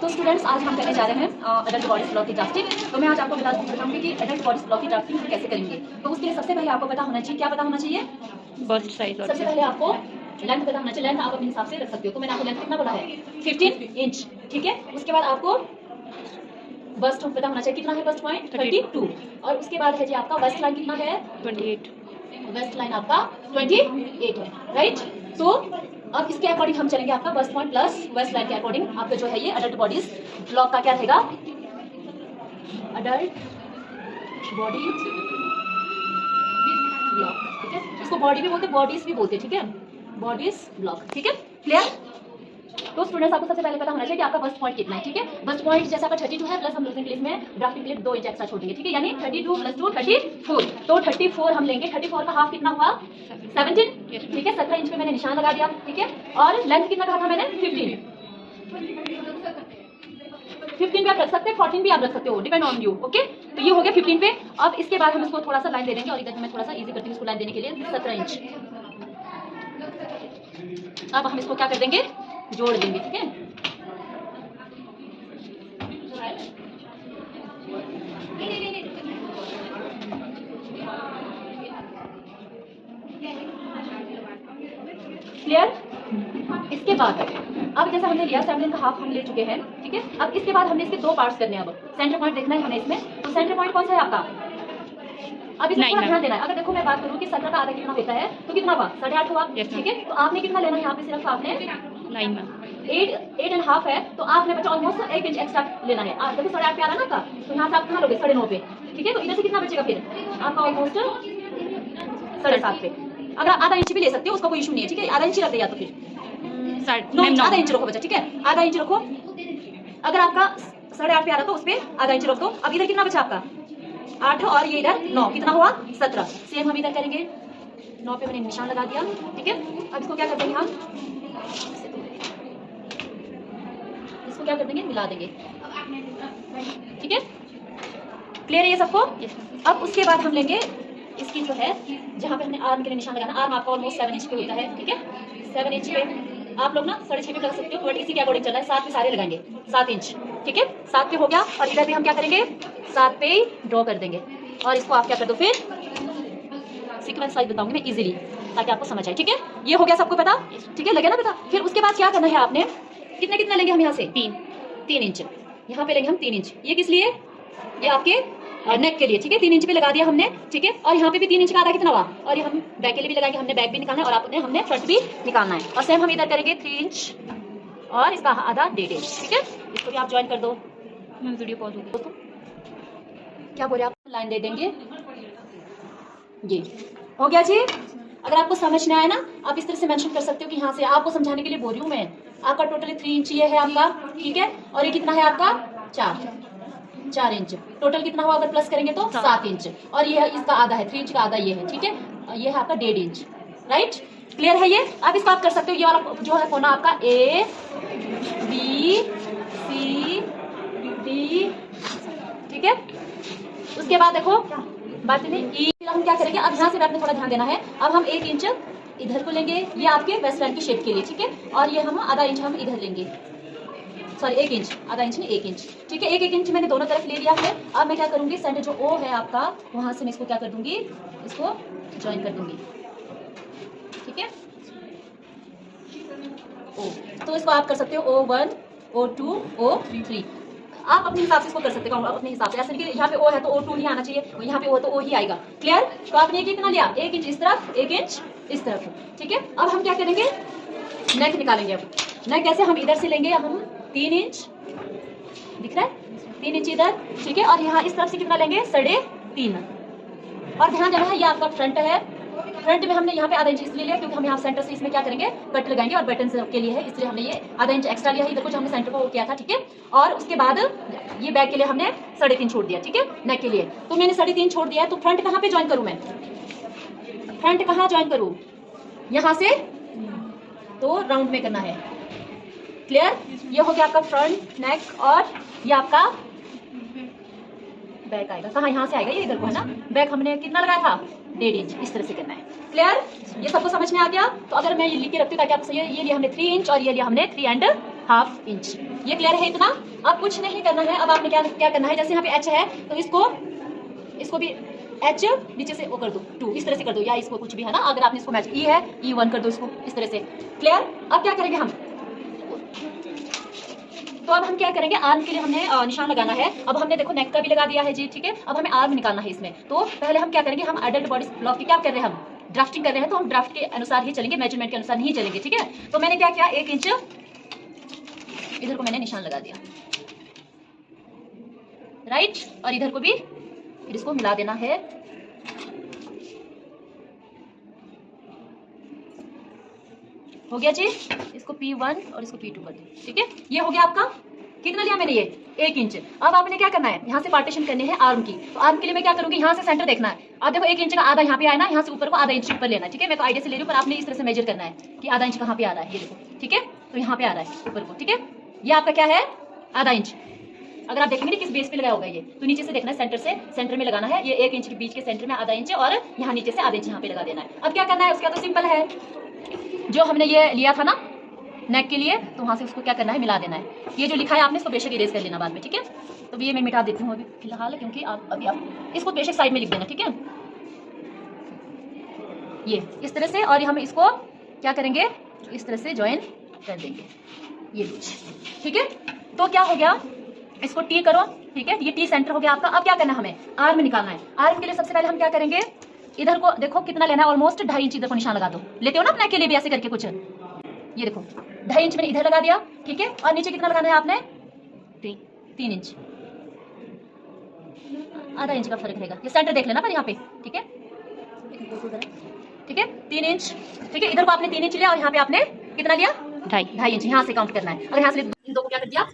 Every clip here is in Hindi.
तो स्टूडेंट्स आज हम करने जा रहे हैं एडल्ट बॉडी ब्लॉक की ड्राफ्टिंग। तो मैं आज आपको बताऊंगी कि एडल्ट बॉडी ब्लॉक की ड्राफ्टिंग कैसे करेंगे। तो उसके लिए सबसे पहले आपको पता होना चाहिए, क्या पता होना चाहिए? Bust size. सबसे पहले आपको लेंथ पता होना चाहिए। लेंथ आप अपने हिसाब से रख सकते हो। तो मैंने आपको लेंथ कितना बोला है? 15 इंच। ठीक है, उसके बाद आपको बस्ट पता होना चाहिए, कितना है बस्ट पॉइंट? 32। और उसके बाद है जी आपका वेस्ट लाइन कितना है? 28। वेस्ट लाइन आपका 28 है, राइट। तो अब इसके अकॉर्डिंग हम चलेंगे, आपका waist point plus waist line के अकॉर्डिंग आपका जो है ये एडल्ट बॉडीज ब्लॉक का क्या रहेगा? एडल्ट बॉडी ब्लॉक, ठीक है। इसको बॉडी भी बोलते हैं, बॉडीज भी बोलते हैं, ठीक है, बॉडीज ब्लॉक, ठीक है, क्लियर। तो स्टूडेंट्स आपको सबसे पहले पता होना चाहिए कि आपका बस्ट पॉइंट कितना है, ठीक है। बस्ट पॉइंट जैसा आपका 32 है, प्लस हम लूजिंग प्लेस में ड्राफ्टिंग प्लेस 2 इंच एक्स्ट्रा छोड़ देंगे, ठीक है, यानी 32 + 2 34। तो 34 हम लेंगे। 34 का हाफ कितना हुआ? 17, ठीक है। 17 इंच पे मैंने निशान लगा दिया, ठीक है। और लेंथ कितना कहा था मैंने? 15 भी आप रख सकते हैं, 14 भी आप रख सकते हो, डिपेंड ऑन यू, ओके। तो ये हो गया 15 पे। अब इसके बाद हम इसको थोड़ा सा लाइन दे देंगे, और इधर मैं थोड़ा सा इजी करती हूँ इसको लाइन देने के लिए, 17 इंच। अब हम इसको क्या कर देंगे? जोड़ देंगे, ठीक है। क्लियर। इसके बाद अब जैसा हमने लिया 17 का हाफ हम ले चुके हैं, ठीक है। अब इसके बाद हमने इसके 2 पार्ट्स करने हैं। अब सेंटर पॉइंट देखना है हमें इसमें। तो सेंटर पॉइंट कौन सा है आपका? अब इसमें थोड़ा ध्यान देना है। अगर देखो मैं बात करूँ कि 17 का आधा कितना होता है, तो कितना हुआ? 8.5 हुआ, ठीक है। तो आपने कितना लेना है यहाँ पे? सिर्फ आपने 8.5 है, तो आपने बचा ऑलमोस्ट 1 इंच एक्स्ट्रा लेना है। आप देखो 8.5 पे आ रहा ना आपका, तो यहाँ से आप कितना लोगे? 9.5 पे, ठीक है। तो इधर से कितना बचेगा फिर आपका? ऑलमोस्ट 7.5 पे। अगर आधा इंच भी ले सकते हो, उसका कोई इशू नहीं है, ठीक है। आधा इंच रख दिया तो फिर आधा इंच रखो बचा, ठीक है। आधा इंच रखो। अगर आपका 8.5 पे आ रहा तो उस पर आधा इंच रख दो। अब इधर कितना बचा आपका? 8 और ये इधर 9, कितना हुआ? 17। सेम हम इधर करेंगे, 9 पे मैंने निशान लगा दिया, ठीक है। अब इसको क्या कर देंगे हम? इसको क्या कर देंगे? मिला देंगे, ठीक है। क्लियर है ये सबको? अब उसके बाद हम लेंगे इसकी जो है, जहाँ पे हमने आर्म के लिए निशान लगाना। आर्म आपका ऑलमोस्ट 7 इंच पे होता है, ठीक है। 7 इंच पे आप लोग ना 6.5 पे लगा सकते हो, बट इसी के अकॉर्डिंग चल रहा है। 7 पे सारे लगाएंगे, 7 इंच, ठीक है। 7 पे हो गया। और इधर भी हम क्या करेंगे? 7 पे ही ड्रॉ कर देंगे। और इसको आप क्या कर दो फिर? सीक्वेंस वाइज बताऊंगी मैं इजीली, ताकि आपको समझ आए, ठीक है। ये हो गया सबको पता, ठीक है, लगे ना पता। फिर उसके बाद क्या करना है आपने? कितना कितना लेंगे हम यहाँ से? 3 इंच यहाँ पे लेंगे हम, 3 इंच। ये किस लिए? ये आपके नेक के लिए, ठीक है। 3 इंच पे लगा दिया हमने, ठीक है। और यहाँ पे भी 3 इंच का आधा कितना हुआ? और ये हम बैक के लिए भी लगाएंगे, हमने बैक भी निकालना है और आपने हमने फ्रंट भी निकालना है। और सेम हम इधर करेंगे 3 इंच और इसका आधा 1.5 इंच, ठीक है। इसको भी आप ज्वाइन कर दो। मैं वीडियो पॉज हो दोस्तों, क्या बोले आप? लाइन दे देंगे, ये हो गया जी। अगर आपको समझ नहीं आया ना, आप इस तरह से मेंशन कर सकते हो कि यहाँ से आपको समझाने के लिए बोल रही हूँ मैं। आपका टोटली 3 इंच ये है आपका, ठीक है। और ये कितना है आपका? 4 इंच। टोटल कितना हुआ? अगर प्लस करेंगे तो 7 इंच। और ये है इसका आधा है, 3 इंच का आधा ये है, ठीक है। ये है आपका 1.5 इंच, राइट। क्लियर है ये? आप इसको आप कर सकते हो। ये वाला जो है कोना आपका A B C D, ठीक है। उसके बाद देखो बात नहीं ई, हम क्या करेंगे? अब यहाँ से आपने थोड़ा ध्यान देना है। अब हम 1 इंच इधर को लेंगे, ये आपके वेस्ट लाइन की शेप के लिए, ठीक है। और ये हम आधा इंच हम इधर लेंगे, सॉरी 1 इंच, आधा इंच नहीं 1 इंच, ठीक है। 1 इंच मैंने दोनों तरफ ले लिया है। अब मैं क्या करूंगी? सेंटर जो O है आपका, वहां से मैं इसको क्या कर दूंगी? इसको ज्वाइन कर दूंगी, ठीक है। O, तो इसको आप कर सकते हो O1 O2 O3। आप अपने हिसाब से इसको कर सकते हो, अपने हिसाब से। ऐसे नहीं कि यहाँ पे O है तो O2 नहीं आना चाहिए, यहाँ पे O है तो O ही आएगा। क्लियर? तो आपने कितना लिया? 1 इंच इस तरफ, 1 इंच इस तरफ, ठीक है। अब हम क्या करेंगे? नेक निकालेंगे। अब नेक कैसे? हम इधर से लेंगे, हम 3 इंच, दिख रहा है? 3 इंच इधर, ठीक है। और यहाँ इस तरफ से कितना लेंगे? 3.5। और ध्यान देना है, ये आपका फ्रंट है। फ्रंट में हमने यहाँ पे आधा इंच इसलिए लिया क्योंकि हम यहाँ सेंटर से इसमें क्या करेंगे? कट लगाएंगे और बटन के लिए है, इसलिए हमने ये आधा इंच एक्स्ट्रा लिया है। इधर कुछ हमने सेंटर को किया था, ठीक है। और उसके बाद ये बैक के लिए हमने 3.5 छोड़ दिया, ठीक है, नेक के लिए। तो मैंने 3.5 छोड़ दिया है। तो फ्रंट कहाँ पे ज्वाइन करूँ मैं? फ्रंट कहाँ ज्वाइन करूँ? यहाँ से तो राउंड में करना है। क्लियर? ये हो गया आपका फ्रंट नेक। और ये आपका बैक आएगा। कहाँ? यहाँ से आएगा, ये इधर को है ना। बैक हमने कितना लगाया था? 1.5 इंच। इस तरह से करना है। क्लियर? ये सबको समझ में आ गया? तो अगर मैं ये लिख के रखती हूँ ताकि आपको सही है। ये लिया हमने 3 इंच और ये लिया हमने 3 एंड हाफ इंच। ये क्लियर है इतना? अब कुछ नहीं करना है। अब आपने क्या क्या करना है, जैसे यहाँ पे h है तो इसको भी h नीचे से वो कर दो 2, इस तरह से कर दो, या इसको कुछ भी है ना, अगर आपने इसको मैच e है e1 कर दो इसको इस तरह से। क्लियर? अब क्या करेंगे हम, तो अब हम क्या करेंगे, आर्म के लिए हमने निशान लगाना है। अब हमने देखो नेक का भी लगा दिया है जी, ठीक है। अब हमें आर्म निकालना है इसमें। तो पहले हम क्या करेंगे, हम एडल्ट बॉडी ब्लॉक की क्या कर रहे हैं, हम ड्राफ्टिंग कर रहे हैं, तो हम ड्राफ्ट के अनुसार ही चलेंगे, मेजरमेंट के अनुसार नहीं चलेंगे, ठीक है। तो मैंने क्या किया, 1 इंच इधर को मैंने निशान लगा दिया, राइट, और इधर को भी फिर इसको मिला देना है। हो गया जी, इसको P1 और इसको P2 कर दो, ठीक है। ये हो गया आपका, कितना लिया मैंने, ये 1 इंच। अब आपने क्या करना है, यहाँ से पार्टीशन करने हैं आर्म की। तो आर्म के लिए मैं क्या करूंगी, यहाँ से सेंटर देखना है। आप देखो 1 इंच का आधा यहाँ पे आया ना, यहाँ से ऊपर को आधा इंच ऊपर लेना है, ठीक है। मैं तो आइडिया से ले रही हूँ, पर आपने इस तरह से मेजर करना है कि आधा इंच कहाँ पे आ रहा है, ये देखो, ठीक है। तो यहाँ पे आ रहा है ऊपर को, ठीक है। ये आपका क्या है, आधा इंच। अगर आप देखेंगे किस बेस पे लगाया होगा ये, तो नीचे से देखना है, सेंटर में लगाना है। ये 1 इंच के बीच के सेंटर में आधा इंच, और यहाँ नीचे से आधा इंच यहाँ पे लगा देना है। अब क्या करना है, उसका तो सिंपल है, जो हमने ये लिया था ना नेक के लिए, तो वहां से उसको क्या करना है, मिला देना है। ये जो लिखा है आपने इसको बेशक इरेज कर लेना बाद में, ठीक है। तो ये मैं मिटा देती हूँ अभी फिलहाल, क्योंकि अभी आप इसको बेशक साइड में लिख देना, ठीक है। ये इस तरह से, और हम इसको क्या करेंगे, इस तरह से ज्वाइन कर देंगे, ये कुछ, ठीक है। तो क्या हो गया, इसको टी करो, ठीक है। ये टी सेंटर हो गया आपका। अब क्या करना है, हमें आर्म निकालना है। आर्म के लिए सबसे पहले हम क्या करेंगे, इधर को देखो कितना लेना है, ऑलमोस्ट 2.5 इंच इधर को निशान लगा दो। लेते हो ना अपने के लिए भी ऐसे करके कुछ, ये देखो 2.5 इंच मैंने इधर लगा दिया, ठीक है। और नीचे कितना लगाना है आपने, 3 इंच, आधा इंच का फर्क रहेगा। ये सेंटर देख लेना पर यहाँ पे, ठीक है, ठीक है, 3 इंच, ठीक है। इधर को आपने 3 इंच लिया, और यहाँ पे आपने कितना लिया, 2.5 इंच। यहाँ से काउंट करना है। अगर यहाँ से इन दो को क्या कर दिया,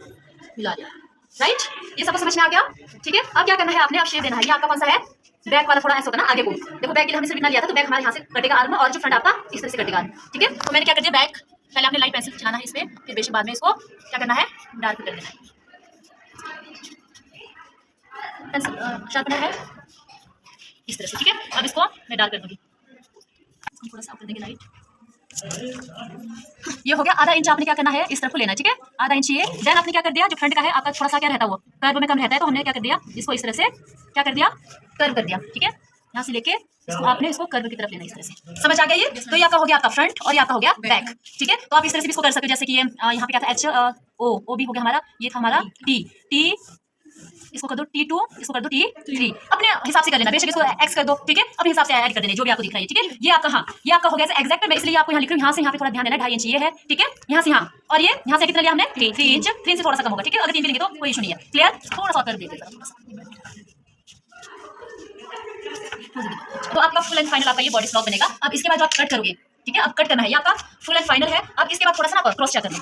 मिला दिया, राइट। ये सबको समझ में आ गया, ठीक है। अब क्या करना है, आपने अब शेप देना है। ये आपका कौन सा है, बैक वाला, थोड़ा ऐसा होता है ना आगे को। देखो बैक के लिए हमने सिर्फ इतना लिया था, तो बैक हमारे यहाँ से कटेगा आर्म, और जो फ्रंट आपका इस तरह से कटेगा, ठीक है। तो मैंने क्या कर दिया, बैक पहले आपने लाइट पेंसिल चलाना है इस पे, फिर बेशक बाद में इसको क्या करना है, डार्क कर देना है, पेंसिल शार्पनर है इस तरह से, ठीक है। अब इसको मैं डार्क कर दूंगी, इसको थोड़ा सा कर देंगे लाइट। ये हो गया, आधा इंच आपने क्या करना है, इस तरफ को लेना है, ठीक है, आधा इंच ये। देन आपने क्या कर दिया, जो फ्रंट का है आपका थोड़ा सा क्या रहता है, वो कर्व में कम रहता है, तो हमने क्या कर दिया, इसको इस तरह से क्या कर दिया, कर्व कर दिया, ठीक है। यहाँ से लेके इसको आपने इसको कर्व की तरफ लेना, इस तरह से। समझ आ गया ये? तो ये आपका हो गया आपका फ्रंट, और ये आपका हो गया बैक, ठीक है। तो आप इस तरह से भी इसको कर सकते हो, जैसे कि ये यहाँ पे क्या था, एच ओ भी हो गया हमारा, ये था हमारा टी, इसको कर दो T2, इसको कर दो T3, अपने हिसाब से कर लेना, बेशक इसको x कर दो, ठीक है। अपने हिसाब से ऐड कर देना जो भी आपको दिख रहा है, ठीक है। ये आपका, हाँ, ये आपका हो गया एग्जैक्ट, मैं इसलिए आपको यहाँ लिख रही हूँ। यहाँ से यहाँ पे थोड़ा ध्यान देना, 2.5 इंच ये है, ठीक है, यहाँ से यहाँ, और ये यहाँ से कितना लिया हमने, 3 इंच, 3 से थोड़ा सा कम होगा, ठीक है। अगर 3 भी लेंगे तो कोई इशू नहीं है, क्लियर। थोड़ा सा कर देते, तो आपका फुल एंड फाइनल आपका ये बॉडी स्लॉक बनेगा। अब इसके बाद जो आप कट करोगे, ठीक है, अब कट करना है, ये आपका फुल एंड फाइनल है। अब इसके बाद थोड़ा सा ना क्रॉस चेक करना,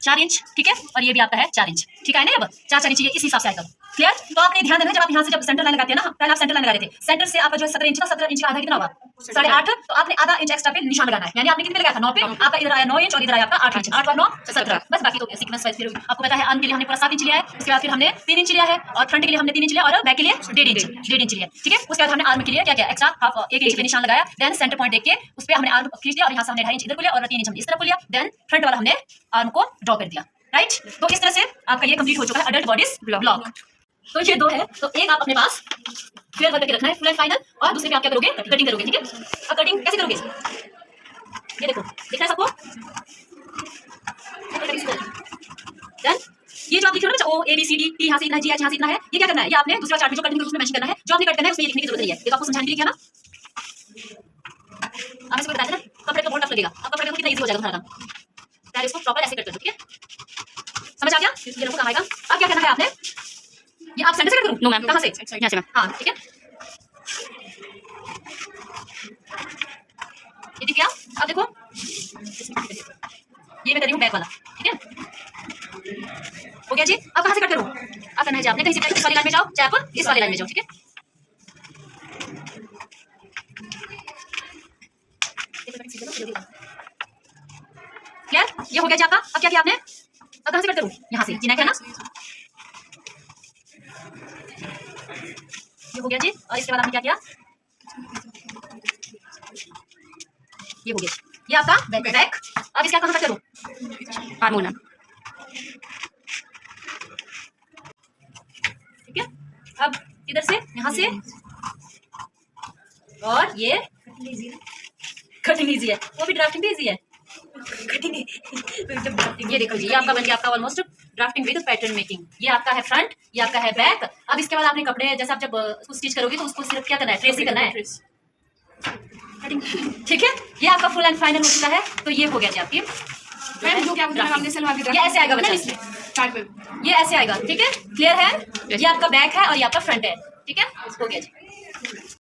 4 इंच, ठीक है, और ये भी आपका है 4 इंच, ठीक है ना। अब 4 इंच ये इस हिसाब से आएगा, क्लियर। तो आपने ध्यान देना, जब आप यहाँ से जब सेंटर लाइन लगाते हैं ना, पहले आप सेंटर लाइन लगा रहे थे, सेंटर से आपका जो 17 इंच ना, 17 इंच का आधा कितना होगा, 8.5, तो आपने आधा इंच एक्स्ट्रा पे निशान लगाना है। यानी आपने कितने लगाया था, 9 पे, आपका इधर आया 9 इंच, और इधर आया आपका 8 इंच, 8 और 9 17, बस। बाकी तो सीक्वेंस वाइज फिर आपको पता है, आर्म के लिए हमने पूरा 7 इंच लिया है, उसके बाद फिर हमने 3 इंच लिया है, और फ्रंट के लिए हमने 3 इंच लिया, और बैक के लिए 1.5 इंच लिया, ठीक है। उसके बाद हमने आर्म के लिए क्या क्या एक्स्ट्रा हाफ 1 इंच पे निशान लगाया। देन सेंटर पॉइंट देख के उस पे हमने आर्म खींच लिया, और यहाँ से हमने 2.5 इंच इधर को लिया, और 3 इंच हमने इस तरफ को लिया। देन फ्रंट वाला हमने आर्म को ड्रॉ कर दिया, राइट। तो इस तरह से आपका ये कंप्लीट हो चुका है अडल्ट बॉडीज ब्लॉक। तो ये 2 है, तो एक आप अपने पास क्लियर करके रखना है, फुल एंड फाइनल, और दूसरे पे आप क्या करोगे, कटिंग करोगे, ठीक है। अब कटिंग कैसे करोगे, ये देखो, दिख रहा है सबको। देन ये जो आप लिख रहे हो ना, O A B C D T, यहाँ से इतना G H, यहाँ से इतना है, ये क्या करना है, ये आपने दूसरा चार्ट में जो कटिंग उसमें मेंशन करना है। जो आपने कट करना है उसमें लिखने की जरूरत नहीं है, ये तो आपको समझाने के लिए किया ना। आप इसको बताते ना, कपड़े का बहुत टफ लगेगा, अब कपड़े को कितना इजी हो जाएगा तुम्हारा काम। पहले इसको प्रॉपर ऐसे कट कर दो, ठीक है, समझ आ गया, ये लोगों को काम आएगा। अब क्या करना है आपने, ये आप सेंटर से कट करूं, नो मैम, कहां से, यहां से मैम, हां, ठीक है। ये दिख गया। अब देखो ये मैं कर रही हूं बैक वाला, ठीक है, हो गया जी। अब कहां से कट करूं, अब करना है जी आपने, कहीं से इस वाली लाइन में जाओ, चाहे आप इस वाली लाइन में जाओ, ठीक है। क्लियर, ये हो गया जी आपका। अब क्या किया आपने, अब कहां से कट करूं, यहां से, जिना क्या ना, ये हो गया जी। और इसके बाद आपने क्या किया, ये हो गया, ये आपका बैक। अब इसका कहां कट करूं, आर्म होना, अब इधर से, यहाँ से, और ये कटिंग इजी है, वो भी ड्राफ्टिंग भी इजी है। ये देखो जी, ये आपका बन गया आपका almost drafting with pattern making. ये आपका है फ्रंट, ये आपका है बैक। अब इसके बाद आपने कपड़े जैसे आप जब उसको स्टिच करोगे तो उसको सिर्फ क्या करना है, ट्रेस ही करना है, कटिंग। ठीक है, ये आपका फुल एंड फाइनल हो चुका है। तो ये हो गया जी आपकी, जो क्या ये ऐसे आएगा बच्चा इसमें, ये ऐसे आएगा। ठीक है, क्लियर है? ये आपका बैक है और ये आपका फ्रंट है। ठीक है, हो गया जी।